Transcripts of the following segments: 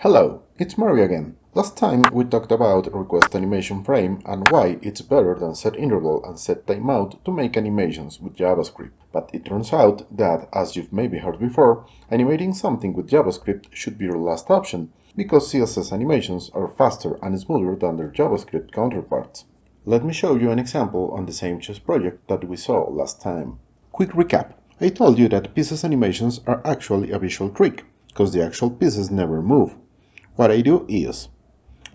Hello, it's Mario again. Last time we talked about request animation frame and why it's better than set interval and set timeout to make animations with JavaScript. But it turns out that, as you've maybe heard before, animating something with JavaScript should be your last option, because CSS animations are faster and smoother than their JavaScript counterparts. Let me show you an example on the same chess project that we saw last time. Quick recap. I told you that pieces animations are actually a visual trick, because the actual pieces never move. What I do is,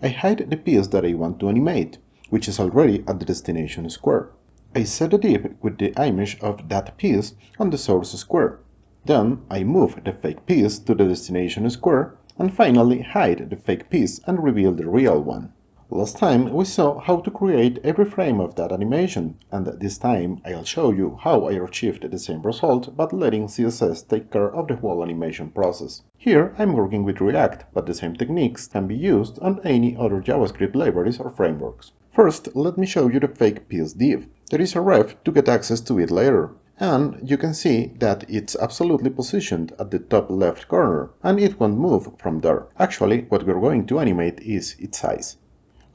I hide the piece that I want to animate, which is already at the destination square. I set a div with the image of that piece on the source square. Then I move the fake piece to the destination square, and finally hide the fake piece and reveal the real one. Last time we saw how to create every frame of that animation, and this time I'll show you how I achieved the same result but letting CSS take care of the whole animation process. Here I'm working with React, but the same techniques can be used on any other JavaScript libraries or frameworks. First, let me show you the fake piece div. There is a ref to get access to it later. And you can see that it's absolutely positioned at the top left corner, and it won't move from there. Actually, what we're going to animate is its size.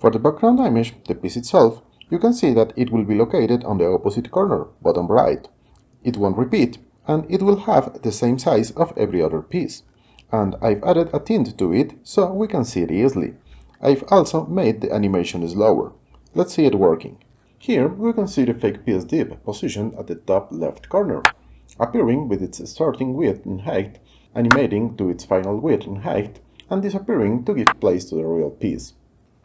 For the background image, the piece itself, you can see that it will be located on the opposite corner, bottom right. It won't repeat, and it will have the same size of every other piece. And I've added a tint to it so we can see it easily. I've also made the animation slower. Let's see it working. Here we can see the fake piece div positioned at the top left corner, appearing with its starting width and height, animating to its final width and height, and disappearing to give place to the real piece.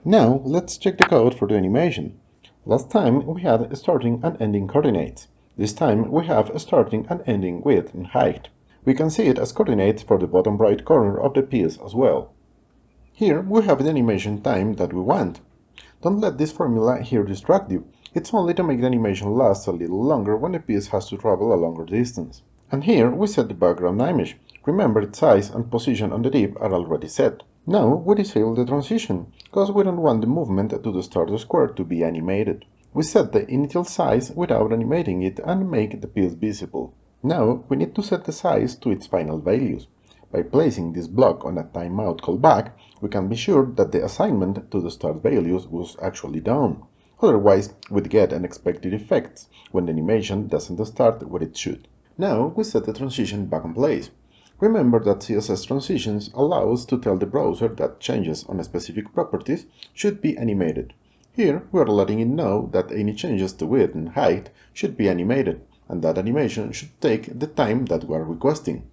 Now let's check the code for the animation. Last time we had starting and ending coordinates. This time we have a starting and ending width and height. We can see it as coordinates for the bottom right corner of the piece as well. Here we have the animation time that we want. Don't let this formula here distract you. It's only to make the animation last a little longer when the piece has to travel a longer distance. And here we set the background image. Remember, its size and position on the div are already set. Now we disable the transition, because we don't want the movement to the starter square to be animated. We set the initial size without animating it and make the piece visible. Now we need to set the size to its final values. By placing this block on a timeout callback, we can be sure that the assignment to the start values was actually done. Otherwise, we'd get unexpected effects when the animation doesn't start where it should. Now we set the transition back in place. Remember that CSS transitions allow us to tell the browser that changes on specific properties should be animated. Here we are letting it know that any changes to width and height should be animated, and that animation should take the time that we are requesting.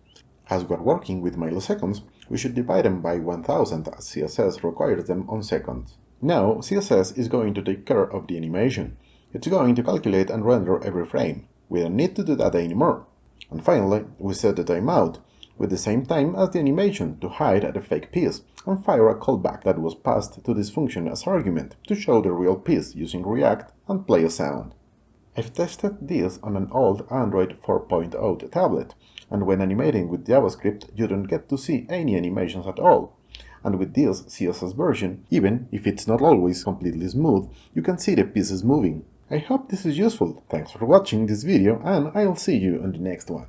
As we are working with milliseconds, we should divide them by 1000 as CSS requires them on seconds. Now CSS is going to take care of the animation. It's going to calculate and render every frame. We don't need to do that anymore. And finally, we set the timeout with the same time as the animation to hide the fake piece and fire a callback that was passed to this function as argument to show the real piece using React and play a sound. I've tested this on an old Android 4.0 tablet, and when animating with JavaScript you don't get to see any animations at all. And with this CSS version, even if it's not always completely smooth, you can see the pieces moving. I hope this is useful. Thanks for watching this video, and I'll see you on the next one.